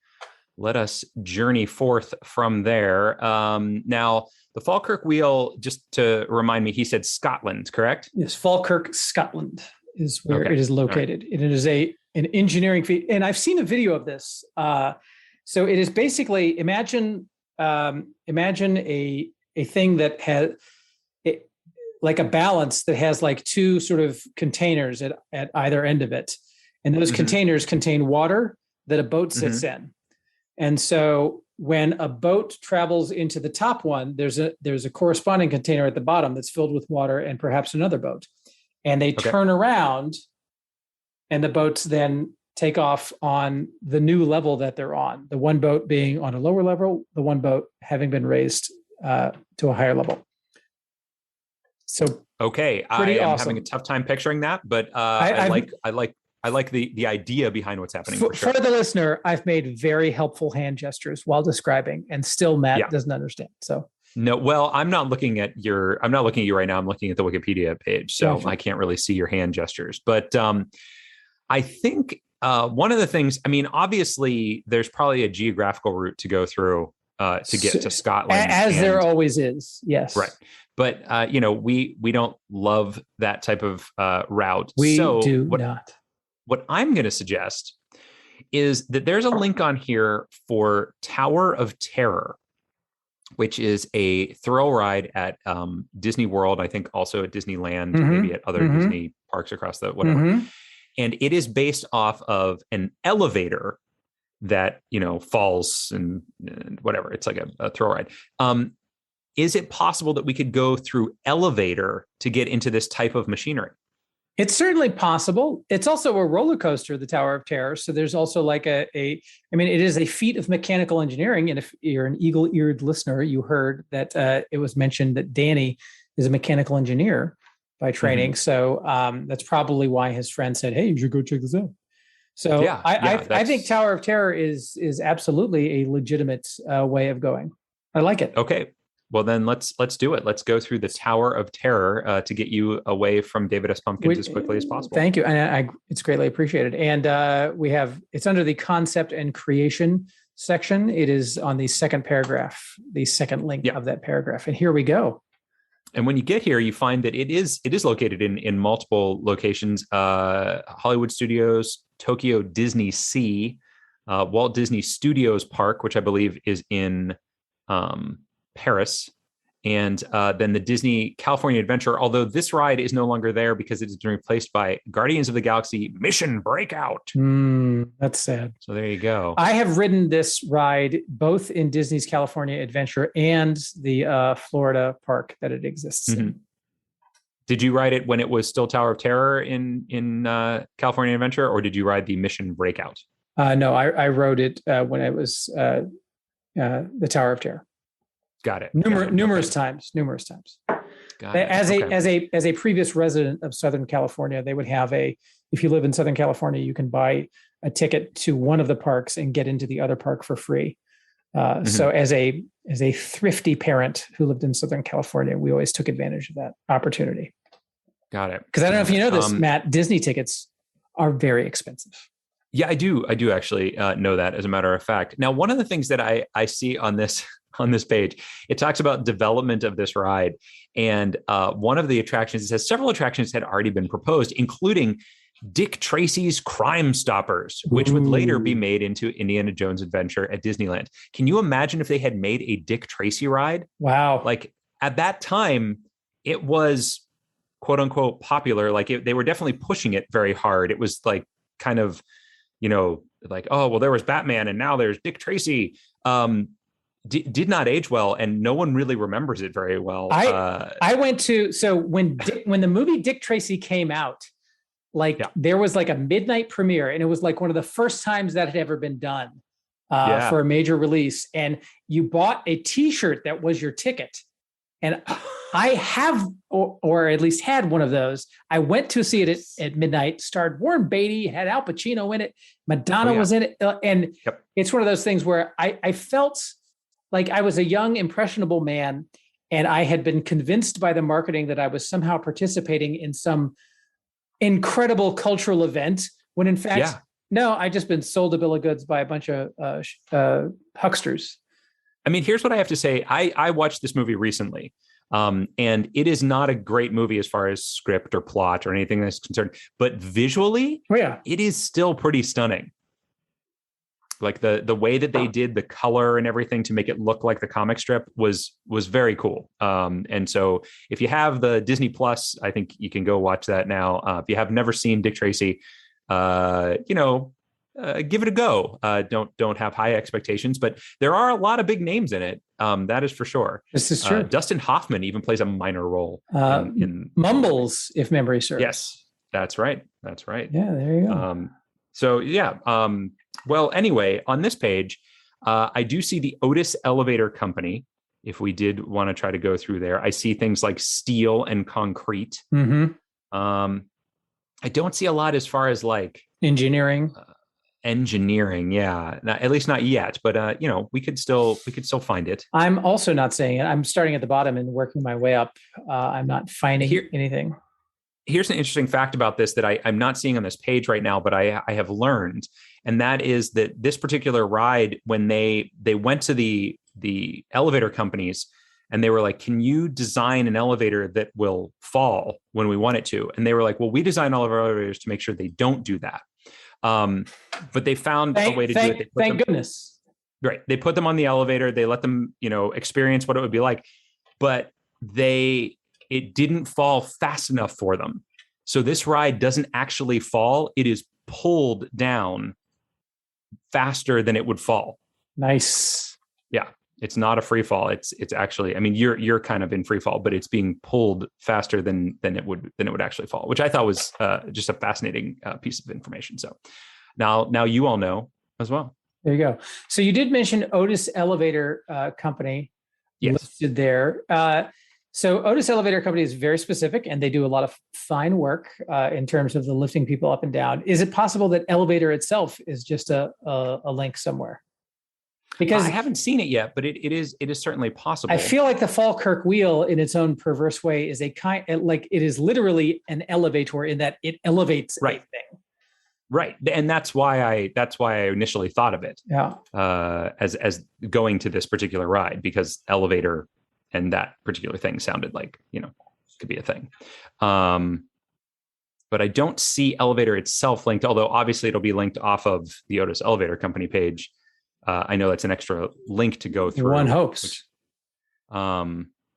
S1: let us journey forth from there. Now, the Falkirk Wheel, just to remind me, he said Scotland, correct?
S2: Yes, Falkirk, Scotland is where it is located.
S1: Right.
S2: And it is an engineering feat. And I've seen a video of this. So it is basically, imagine a thing that has like a balance that has like two sort of containers at either end of it. And those containers contain water that a boat sits in. And so when a boat travels into the top one, there's a corresponding container at the bottom that's filled with water and perhaps another boat. And they turn around and the boats then take off on the new level that they're on. The one boat being on a lower level, the one boat having been raised to a higher level. So
S1: okay, I am having a tough time picturing that, but I like the idea behind what's happening.
S2: For the listener, I've made very helpful hand gestures while describing, and still Matt doesn't understand. So
S1: no, well, I'm not looking at you right now. I'm looking at the Wikipedia page, so I can't really see your hand gestures. But I think one of the things, I mean, obviously, there's probably a geographical route to go through to get to Scotland,
S2: as there always is. Yes,
S1: right. But we don't love that type of route.
S2: We do not.
S1: What I'm going to suggest is that there's a link on here for Tower of Terror, which is a thrill ride at Disney World. I think also at Disneyland, maybe at other Disney parks across the whatever. And it is based off of an elevator that falls and whatever. It's like a thrill ride. Is it possible that we could go through elevator to get into this type of machinery?
S2: It's certainly possible. It's also a roller coaster, the Tower of Terror. So there's also like it is a feat of mechanical engineering. And if you're an eagle-eared listener, you heard that it was mentioned that Danny is a mechanical engineer by training. So that's probably why his friend said, "Hey, you should go check this out." So I think Tower of Terror is absolutely a legitimate way of going. I like it.
S1: Okay. Well, then let's do it. Let's go through the Tower of Terror to get you away from David S. Pumpkins as quickly as possible.
S2: Thank you. And it's greatly appreciated. And it's under the concept and creation section. It is on the second paragraph, the second link of that paragraph. And here we go.
S1: And when you get here, you find that it is located in multiple locations: Hollywood Studios, Tokyo Disney Sea, Walt Disney Studios Park, which I believe is in Paris, and then the Disney California Adventure, although this ride is no longer there because it has been replaced by Guardians of the Galaxy Mission Breakout.
S2: That's sad.
S1: So there you go.
S2: I have ridden this ride both in Disney's California Adventure and the Florida park that it exists in.
S1: Did you ride it when it was still Tower of Terror in California Adventure, or did you ride the Mission Breakout?
S2: No, I rode it when it was the Tower of Terror.
S1: Got it.
S2: Numerous times.
S1: Got it.
S2: As a previous resident of Southern California, they would have if you live in Southern California, you can buy a ticket to one of the parks and get into the other park for free. So as a thrifty parent who lived in Southern California, we always took advantage of that opportunity.
S1: Got it.
S2: Because I don't know if you know this, Matt, Disney tickets are very expensive.
S1: Yeah, I do actually know that, as a matter of fact. Now, one of the things that I see on this page, it talks about development of this ride. And one of the attractions, it says several attractions had already been proposed, including Dick Tracy's Crime Stoppers, which would later be made into Indiana Jones Adventure at Disneyland. Can you imagine if they had made a Dick Tracy ride?
S2: Wow.
S1: Like at that time, it was quote unquote popular. Like they were definitely pushing it very hard. It was like kind of, like, oh, well, there was Batman and now there's Dick Tracy. Did not age well, and no one really remembers it very well.
S2: I went to, so when the movie Dick Tracy came out, there was like a midnight premiere, and it was like one of the first times that had ever been done
S1: Yeah.
S2: for a major release. And you bought a t-shirt that was your ticket. And I have, or at least had one of those. I went to see it at midnight, starred Warren Beatty, had Al Pacino in it. Madonna was in it. And it's one of those things where I felt like I was a young, impressionable man, and I had been convinced by the marketing that I was somehow participating in some incredible cultural event, when in fact, no, I just been sold a bill of goods by a bunch of hucksters.
S1: I mean, here's what I have to say. I watched this movie recently, and it is not a great movie as far as script or plot or anything that's concerned, but visually, it is still pretty stunning. Like the way that they did the color and everything to make it look like the comic strip was very cool. And so if you have the Disney Plus, I think you can go watch that now. If you have never seen Dick Tracy, give it a go. Don't have high expectations, but there are a lot of big names in it. That is for sure.
S2: This is true.
S1: Dustin Hoffman even plays a minor role in
S2: Mumbles, if memory serves.
S1: Yes, that's right. That's right.
S2: Yeah, there you go.
S1: Well, anyway, on this page, I do see the Otis Elevator Company. If we did want to try to go through there, I see things like steel and concrete.
S2: Mm-hmm.
S1: I don't see a lot as far as like
S2: engineering.
S1: Yeah, at least not yet. But we could still find it.
S2: I'm also not saying it. I'm starting at the bottom and working my way up. I'm not finding anything.
S1: Here's an interesting fact about this that I'm not seeing on this page right now, but I have learned, and that is that this particular ride, when they went to the elevator companies and they were like, "Can you design an elevator that will fall when we want it to?" And they were like, "Well, we design all of our elevators to make sure they don't do that." But they found a way to do it.
S2: Thank goodness.
S1: Right. They put them on the elevator. They let them, experience what it would be like, but it didn't fall fast enough for them. So this ride doesn't actually fall. It is pulled down faster than it would fall.
S2: Nice.
S1: Yeah. It's not a free fall. It's actually, I mean, you're kind of in free fall, but it's being pulled faster than it would actually fall, which I thought was just a fascinating piece of information. So now you all know as well.
S2: There you go. So you did mention Otis Elevator Company listed there. So Otis Elevator Company is very specific, and they do a lot of fine work in terms of the lifting people up and down. Is it possible that elevator itself is just a link somewhere? Because
S1: I haven't seen it yet, but it is certainly possible.
S2: I feel like the Falkirk wheel, in its own perverse way, is like it is literally an elevator in that it elevates
S1: everything. Right, and that's why I initially thought of it.
S2: Yeah.
S1: As going to this particular ride, because elevator and that particular thing sounded like could be a thing. But I don't see elevator itself linked. Although obviously it'll be linked off of the Otis Elevator Company page. I know that's an extra link to go through.
S2: One hopes.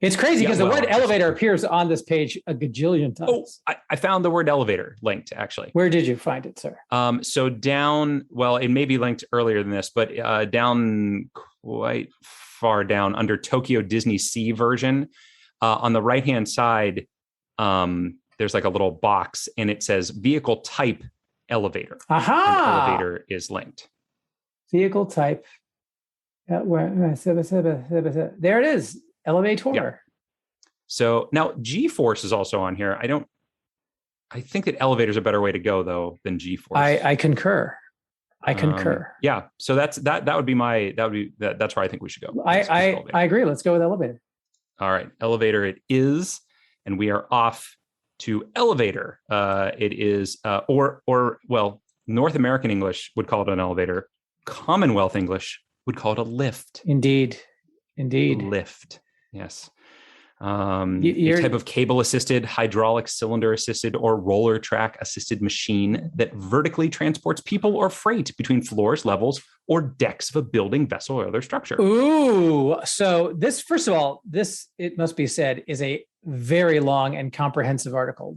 S2: It's crazy because the word elevator appears on this page a gajillion times.
S1: Oh, I found the word elevator linked, actually.
S2: Where did you find it, sir?
S1: So down, well, it may be linked earlier than this, but down quite far down under Tokyo Disney Sea version, on the right-hand side, there's like a little box and it says vehicle type elevator.
S2: Aha!
S1: And elevator is linked.
S2: Vehicle type. There it is. Elevator.
S1: Yeah. So now G-force is also on here. I think that elevator is a better way to go though than G-force.
S2: I concur.
S1: Yeah. So that's where I think we should go.
S2: I agree. Let's go with elevator.
S1: All right. Elevator it is. And we are off to elevator. It is, North American English would call it an elevator. Commonwealth English would call it a lift.
S2: Indeed.
S1: Lift. Yes. A type of cable assisted, hydraulic cylinder assisted, or roller track assisted machine that vertically transports people or freight between floors, levels, or decks of a building, vessel, or other structure.
S2: Ooh. So this, first of all, it must be said, is a very long and comprehensive article.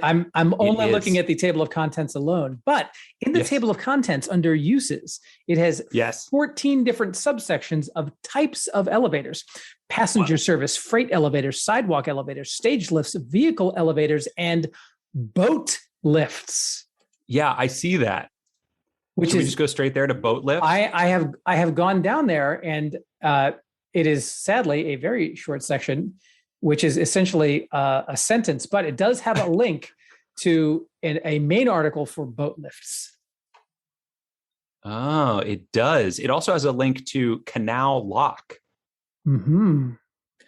S2: I'm only looking at the table of contents alone, but in the table of contents under uses, it has 14 different subsections of types of elevators: passenger service, freight elevators, sidewalk elevators, stage lifts, vehicle elevators, and boat lifts.
S1: Yeah, I see that.
S2: Which
S1: Should we
S2: is
S1: just go straight there to boat lift?
S2: I have gone down there, and it is sadly a very short section, which is essentially a sentence, but it does have a link to a main article for boat lifts.
S1: Oh, it does. It also has a link to canal lock,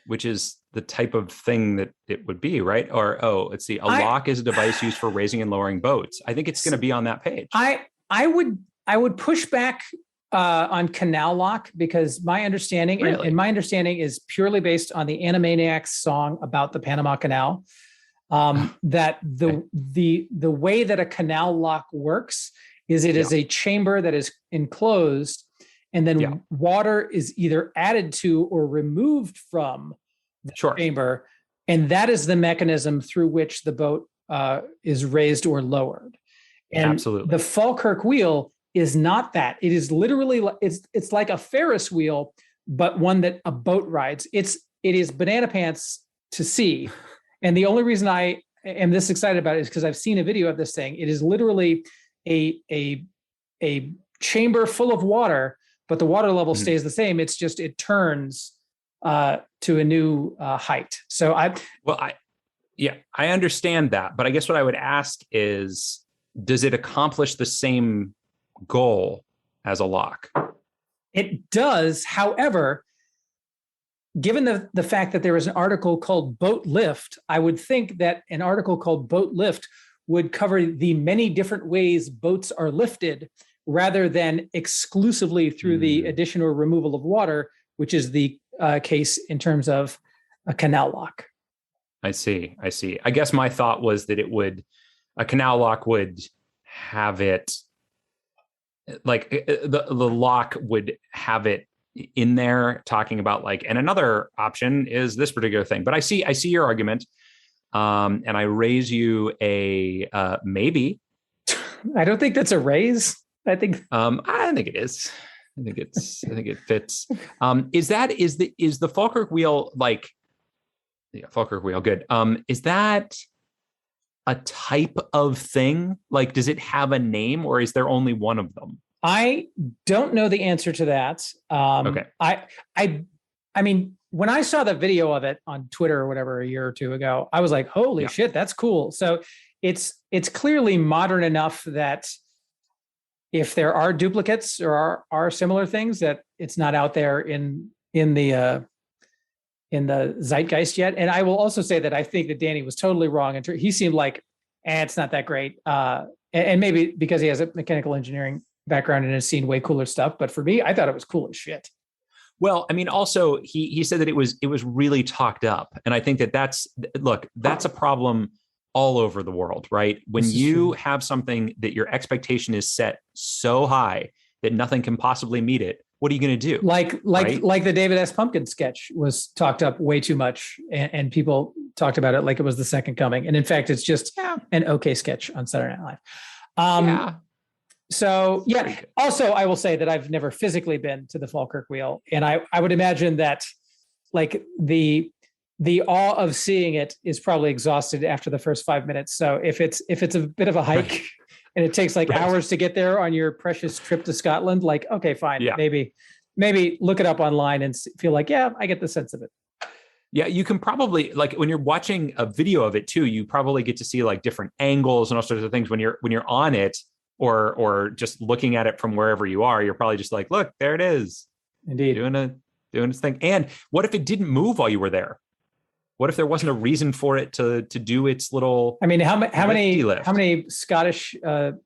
S1: which is the type of thing that it would be, right? Or, let's see. Lock is a device used for raising and lowering boats. I think it's going to be on that page.
S2: I would push back on canal lock, because my understanding,
S1: Really?
S2: and my understanding is purely based on the Animaniacs song about the Panama Canal, that the way that a canal lock works is it is a chamber that is enclosed, and then water is either added to or removed from the chamber, and that is the mechanism through which the boat is raised or lowered. And
S1: absolutely,
S2: the Falkirk wheel is not that. It is literally it's like a Ferris wheel, but one that a boat rides. It is banana pants to see, and the only reason I am this excited about it is because I've seen a video of this thing. It is literally a chamber full of water, but the water level stays the same. It's just it turns to a new height. So I
S1: understand that, but I guess what I would ask is, does it accomplish the same goal as a lock?
S2: It does. However, given the fact that there is an article called Boat Lift, I would think that an article called Boat Lift would cover the many different ways boats are lifted, rather than exclusively through the addition or removal of water, which is the case in terms of a canal lock.
S1: I see. I guess my thought was that a canal lock would have it, like the lock would have it in there talking about and another option is this particular thing. But I see your argument. And I raise you a maybe.
S2: I don't think that's a raise. I think
S1: it is. I think it fits. Is the Falkirk wheel Falkirk wheel good? Is that a type of thing? Does it have a name, or is there only one of them?
S2: I don't know the answer to that.
S1: Okay.
S2: I mean, when I saw the video of it on Twitter or whatever a year or two ago, I was like, holy shit, that's cool. So it's clearly modern enough that if there are duplicates or are similar things, that it's not out there in the zeitgeist yet. And I will also say that I think that Danny was totally wrong. He seemed like, it's not that great. And maybe because he has a mechanical engineering background and has seen way cooler stuff. But for me, I thought it was cool as shit.
S1: Well, I mean, also he said that it was really talked up. And I think that's a problem all over the world, right? When you have something that your expectation is set so high that nothing can possibly meet it, what are you going to do?
S2: Like the David S. Pumpkin sketch was talked up way too much, and people talked about it like it was the second coming. And in fact, it's just an okay sketch on Saturday Night Live. So also I will say that I've never physically been to the Falkirk wheel. And I would imagine that the awe of seeing it is probably exhausted after the first 5 minutes. So if it's a bit of a hike and it takes hours to get there on your precious trip to Scotland, okay, fine. Yeah. Maybe look it up online and feel like, I get the sense of it.
S1: Yeah, you can probably when you're watching a video of it too, you probably get to see different angles and all sorts of things when you're on it. Or just looking at it from wherever you are, you're probably just look, there it is.
S2: Indeed.
S1: Doing its thing. And what if it didn't move while you were there? What if there wasn't a reason for it to do its little?
S2: I mean, how many Scottish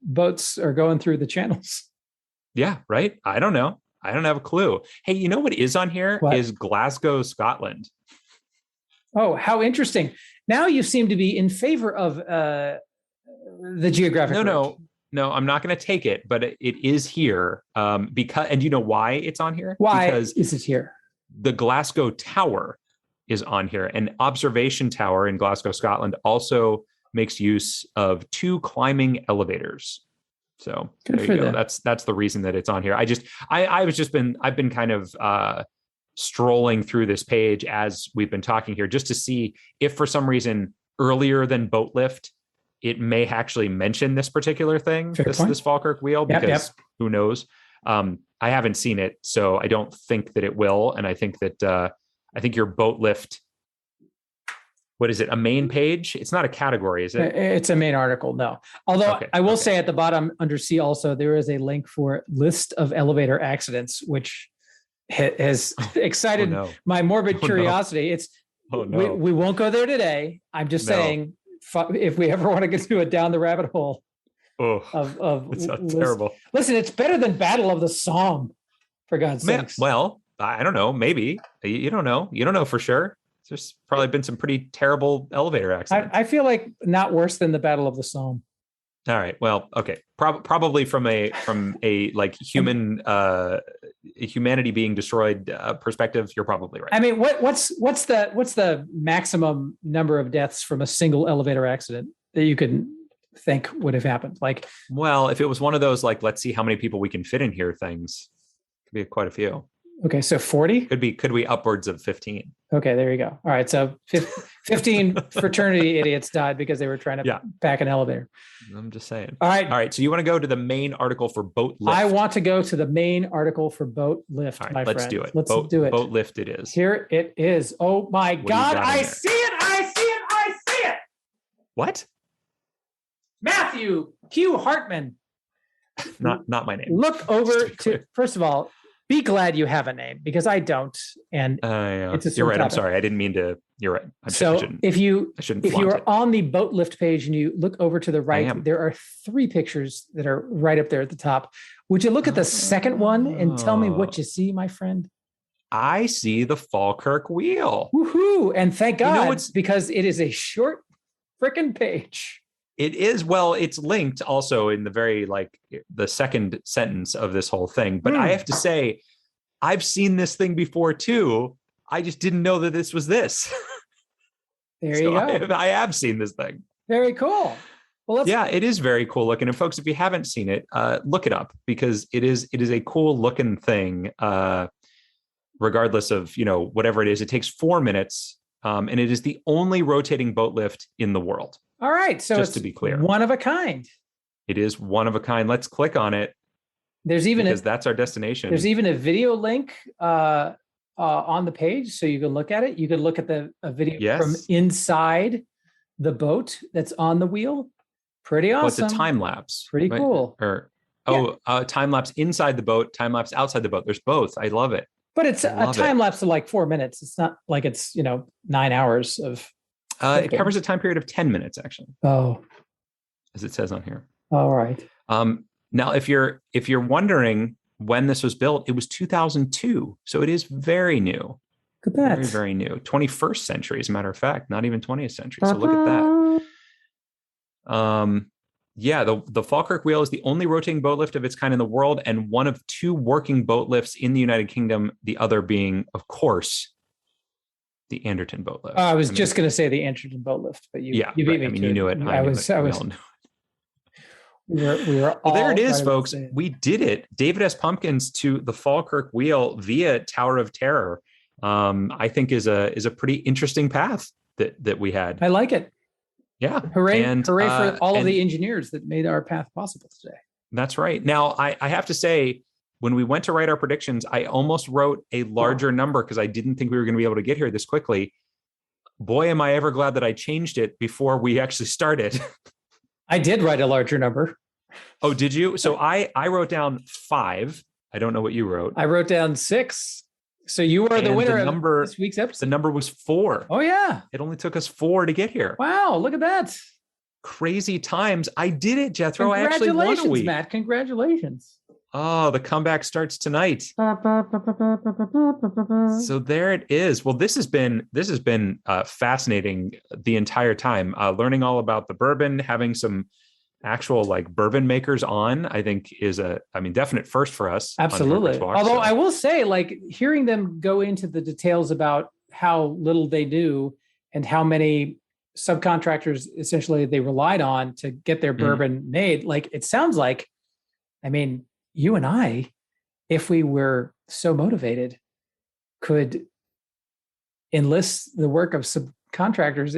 S2: boats are going through the channels?
S1: Yeah, right. I don't know. I don't have a clue. Hey, you know what is on here is Glasgow, Scotland.
S2: Oh, how interesting! Now you seem to be in favor of the geographic.
S1: No, I'm not going to take it, but it is here because, and you know why it's on here?
S2: Why
S1: because
S2: is it here?
S1: The Glasgow Tower is on here. An observation tower in Glasgow, Scotland also makes use of 2 climbing elevators. So there you go. That's the reason that it's on here. I've been kind of strolling through this page as we've been talking here just to see if for some reason earlier than boat lift, it may actually mention this particular thing,
S2: Fair point.
S1: this Falkirk wheel,
S2: Yep,
S1: because who knows? I haven't seen it, so I don't think that it will. And I think that I think your boat lift, what is it? A main page? It's not a category, is it?
S2: It's a main article. No, although
S1: Okay,
S2: I will
S1: okay.
S2: say at the bottom under C also there is a link for list of elevator accidents, which has excited
S1: Oh, no.
S2: my morbid
S1: Oh, no.
S2: curiosity. It's
S1: Oh, no.
S2: we won't go there today. I'm just
S1: No.
S2: saying, if we ever want to get to it down the rabbit hole
S1: Oh,
S2: of
S1: it's
S2: list-
S1: terrible.
S2: Listen, it's better than Battle of the Somme, for God's sakes.
S1: Well, I don't know. Maybe you don't know. You don't know for sure. There's probably been some pretty terrible elevator accidents.
S2: I feel like not worse than the Battle of the Somme.
S1: All right. Well, okay. Probably from a like humanity being destroyed perspective, you're probably right.
S2: I mean, what's the maximum number of deaths from a single elevator accident that you could think would have happened? Like,
S1: well, if it was one of those like, let's see how many people we can fit in here things, could be quite a few.
S2: okay, so 40?
S1: Could be upwards of 15.
S2: Okay, there you go. All right, so 15 fraternity idiots died because they were trying to pack an elevator.
S1: I'm just saying.
S2: All right.
S1: All right. So you want to go to the main article for boat lift?
S2: I want to go to the main article for boat lift,
S1: All right,
S2: my
S1: let's
S2: friend.
S1: do it.
S2: Let's
S1: boat,
S2: do it.
S1: Boat lift it is.
S2: Here it is. Oh my
S1: do you
S2: God.
S1: got in
S2: I
S1: there?
S2: see it. I see it. I see it.
S1: What?
S2: Matthew Q. Hartman.
S1: Not my name.
S2: Look over
S1: Just to be
S2: to,
S1: clear.
S2: first of all, be glad you have a name because I don't. And
S1: Yeah.
S2: It's a
S1: You're
S2: sore
S1: right. I'm
S2: topic.
S1: sorry. I didn't mean to. You're right. I
S2: so
S1: shouldn't.
S2: if you
S1: I shouldn't
S2: if you
S1: flaunt
S2: are
S1: it.
S2: on the boat lift page and you look over to the right,
S1: am.
S2: there are 3 pictures that are right up there at the top. Would you look at the second one and tell me what you see, my friend?
S1: I see the Falkirk wheel.
S2: Woohoo! And thank
S1: You know
S2: God,
S1: what's-
S2: because it is a short frickin' page.
S1: It is. Well, it's linked also in the very like the second sentence of this whole thing. But I have to say, I've seen this thing before too. I just didn't know that this was this.
S2: There
S1: So
S2: you go.
S1: I have seen this thing.
S2: Very cool. Well, let's
S1: Yeah, it is very cool looking. And folks, if you haven't seen it, look it up because it is a cool looking thing. Regardless of whatever it is, it takes 4 minutes, and it is the only rotating boat lift in the world.
S2: All right. So
S1: Just
S2: it's
S1: to be clear.
S2: one of a kind.
S1: It is one of a kind. Let's click on it
S2: There's even
S1: because that's our destination.
S2: There's even a video link on the page, so you can look at it. You can look at a video from
S1: Yes.
S2: inside the boat that's on the wheel. Pretty
S1: Well,
S2: awesome.
S1: it's a time lapse.
S2: Pretty
S1: right?
S2: cool.
S1: Or time lapse inside the boat, time lapse outside the boat. There's both. I love it.
S2: But it's a
S1: Love it.
S2: time lapse of like 4 minutes. It's not like it's 9 hours of.
S1: It covers a time period of 10 minutes, actually,
S2: Oh,
S1: as it says on here.
S2: all right.
S1: Now, if you're wondering when this was built, it was 2002, so it is very new,
S2: Look at that.
S1: very very new. 21st century, as a matter of fact, not even 20th century. So look at that. Yeah, the Falkirk wheel is the only rotating boat lift of its kind in the world, and one of 2 working boat lifts in the United Kingdom. The other being, of course, the Anderton boat lift.
S2: I was just going to say the Anderton boat lift, but you beat me.
S1: I mean, you knew it.
S2: I was.
S1: We all knew it.
S2: We were.
S1: Well, there it
S2: all
S1: is,
S2: trying to
S1: folks.
S2: say it.
S1: We did it. David S. Pumpkins to the Falkirk wheel via Tower of Terror. I think is a pretty interesting path that we had.
S2: I like it.
S1: Yeah.
S2: Hooray!
S1: And,
S2: hooray for all of
S1: and
S2: the engineers that made our path possible today.
S1: That's right. Now, I have to say, when we went to write our predictions, I almost wrote a larger number because I didn't think we were going to be able to get here this quickly. Boy, am I ever glad that I changed it before we actually started.
S2: I did write a larger number.
S1: Oh, did you? So I wrote down 5. I don't know what you wrote.
S2: I wrote down 6. So you are the
S1: And
S2: winner
S1: the number-
S2: of this week's
S1: The
S2: episode.
S1: number was 4.
S2: Oh yeah!
S1: It only took us 4 to get here.
S2: Wow! Look at that.
S1: Crazy times. I did it, Jethro. I actually won a
S2: Congratulations,
S1: week.
S2: Matt. Congratulations.
S1: Oh, the comeback starts tonight. So there it is. Well, this has been fascinating the entire time. Learning all about the bourbon, having some actual like bourbon makers on, I think is definite first for us. on
S2: Absolutely.
S1: Harper's Walk,
S2: Although
S1: so.
S2: I will say, like, hearing them go into the details about how little they do and how many subcontractors essentially they relied on to get their bourbon made, like, it sounds like, I mean, you and I, if we were so motivated, could enlist the work of subcontractors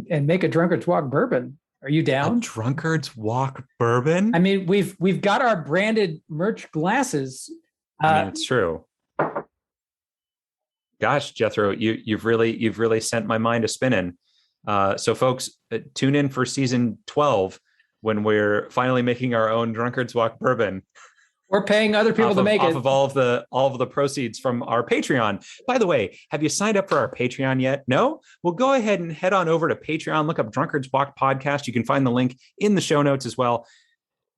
S2: and make a drunkard's walk bourbon. Are you down?
S1: A Drunkard's Walk bourbon?
S2: I mean, we've got our branded merch glasses.
S1: I mean, it's true. Gosh, Jethro, you've really sent my mind a spinning. So folks, tune in for season 12 when we're finally making our own Drunkard's Walk bourbon.
S2: We're paying other people to make it.
S1: Off of all of the proceeds from our Patreon. By the way, have you signed up for our Patreon yet? No? Well, go ahead and head on over to Patreon. Look up Drunkard's Walk Podcast. You can find the link in the show notes as well.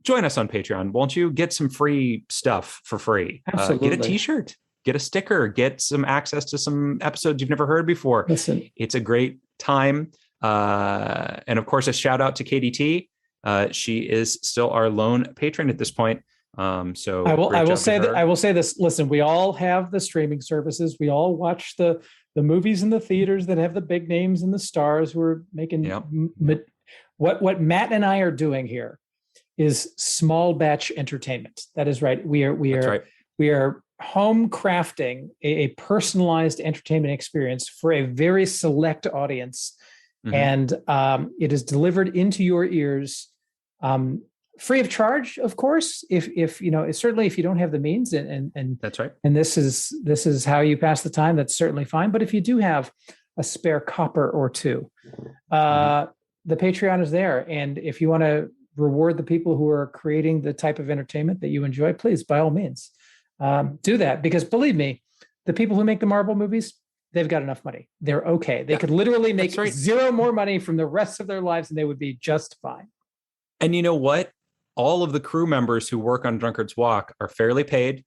S1: Join us on Patreon, won't you? Get some free stuff for free.
S2: Absolutely.
S1: Get a t-shirt. Get a sticker. Get some access to some episodes you've never heard before.
S2: Listen.
S1: It's a great time. And of course, a shout out to KDT. She is still our lone patron at this point. So
S2: I will say this. Listen, we all have the streaming services. We all watch the movies in the theaters that have the big names and the stars who are making.
S1: Yep.
S2: What Matt and I are doing here is small batch entertainment. That is right. We are home crafting a personalized entertainment experience for a very select audience, and it is delivered into your ears. Free of charge, of course, if you know, certainly if you don't have the means and
S1: that's right.
S2: And this is how you pass the time, that's certainly fine. But if you do have a spare copper or two, the Patreon is there. And if you want to reward the people who are creating the type of entertainment that you enjoy, please, by all means, do that. Because believe me, the people who make the Marvel movies, they've got enough money. They're okay. They could literally make zero more money from the rest of their lives and they would be just fine.
S1: And you know what? All of the crew members who work on Drunkard's Walk are fairly paid.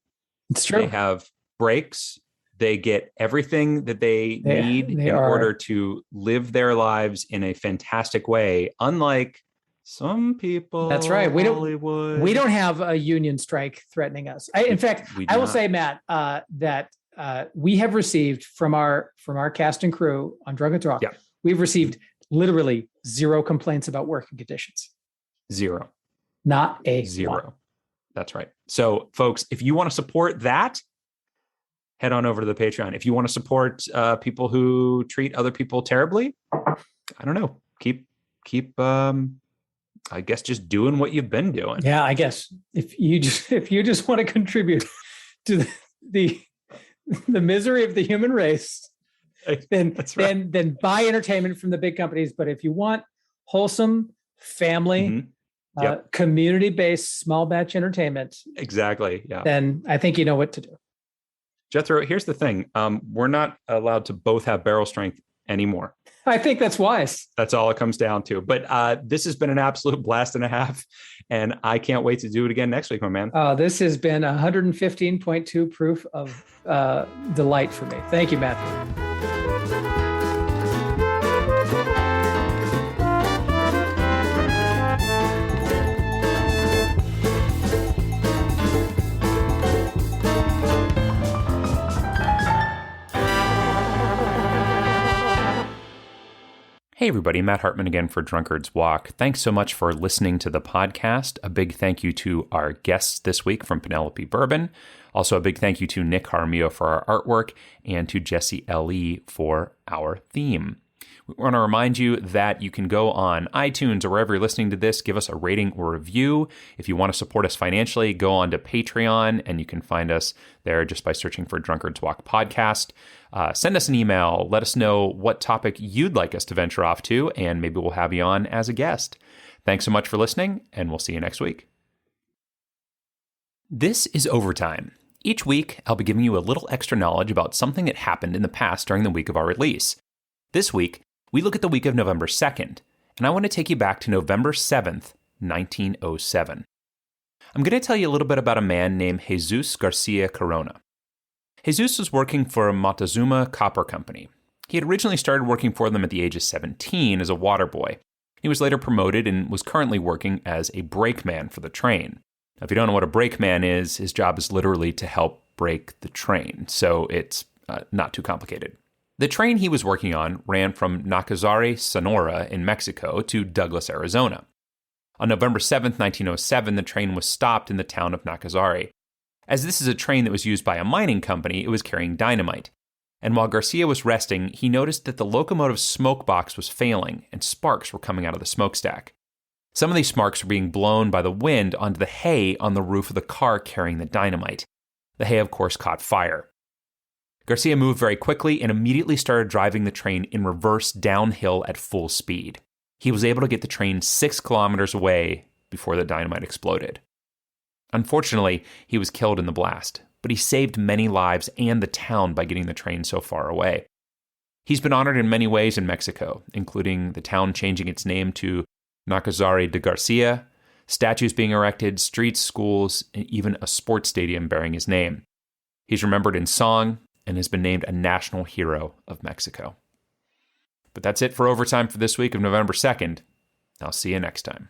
S2: It's true.
S1: They have breaks. They get everything that they need in order to live their lives in a fantastic way. Unlike some people.
S2: That's right. We don't have a union strike threatening us. In fact, I will say, Matt, that we have received from our cast and crew on Drunkard's Walk, we've received literally zero complaints about working conditions.
S1: Zero.
S2: Not a
S1: zero.
S2: one.
S1: That's right. So, folks, if you want to support that, head on over to the Patreon. If you want to support people who treat other people terribly, I don't know. Keep. I guess just doing what you've been doing.
S2: Yeah, I guess if you just want to contribute to the misery of the human race, then buy entertainment from the big companies. But if you want wholesome family. Community-based small batch entertainment.
S1: Exactly. Yeah.
S2: Then I think you know what to do.
S1: Jethro, here's the thing. We're not allowed to both have barrel strength anymore.
S2: I think that's wise.
S1: That's all it comes down to. But this has been an absolute blast and a half. And I can't wait to do it again next week, my man.
S2: This has been 115.2 proof of delight for me. Thank you, Matthew.
S1: Hey everybody, Matt Hartman again for Drunkard's Walk. Thanks so much for listening to the podcast. A big thank you to our guests this week from Penelope Bourbon. Also a big thank you to Nick Jaramillo for our artwork and to Jesse L.E. for our theme. We want to remind you that you can go on iTunes or wherever you're listening to this, give us a rating or review. If you want to support us financially, go on to Patreon, and you can find us there just by searching for Drunkard's Walk Podcast. Send us an email. Let us know what topic you'd like us to venture off to, and maybe we'll have you on as a guest. Thanks so much for listening, and we'll see you next week. This is Overtime. Each week, I'll be giving you a little extra knowledge about something that happened in the past during the week of our release. This week, we look at the week of November 2nd, and I want to take you back to November 7th, 1907. I'm going to tell you a little bit about a man named Jesus Garcia Corona. Jesus was working for Montezuma Copper Company. He had originally started working for them at the age of 17 as a water boy. He was later promoted and was currently working as a brakeman for the train. Now, if you don't know what a brakeman is, his job is literally to help brake the train, so it's not too complicated. The train he was working on ran from Nacazari, Sonora in Mexico to Douglas, Arizona. On November 7th, 1907, the train was stopped in the town of Nacazari. As this is a train that was used by a mining company, it was carrying dynamite. And while Garcia was resting, he noticed that the locomotive smoke box was failing and sparks were coming out of the smokestack.
S5: Some of these sparks were being blown by the wind onto the hay on the roof of the car carrying the dynamite. The hay, of course, caught fire. Garcia moved very quickly and immediately started driving the train in reverse downhill at full speed. He was able to get the train 6 kilometers away before the dynamite exploded. Unfortunately, he was killed in the blast, but he saved many lives and the town by getting the train so far away. He's been honored in many ways in Mexico, including the town changing its name to Nacozari de Garcia, statues being erected, streets, schools, and even a sports stadium bearing his name. He's remembered in song and has been named a national hero of Mexico. But that's it for Overtime for this week of November 2nd. I'll see you next time.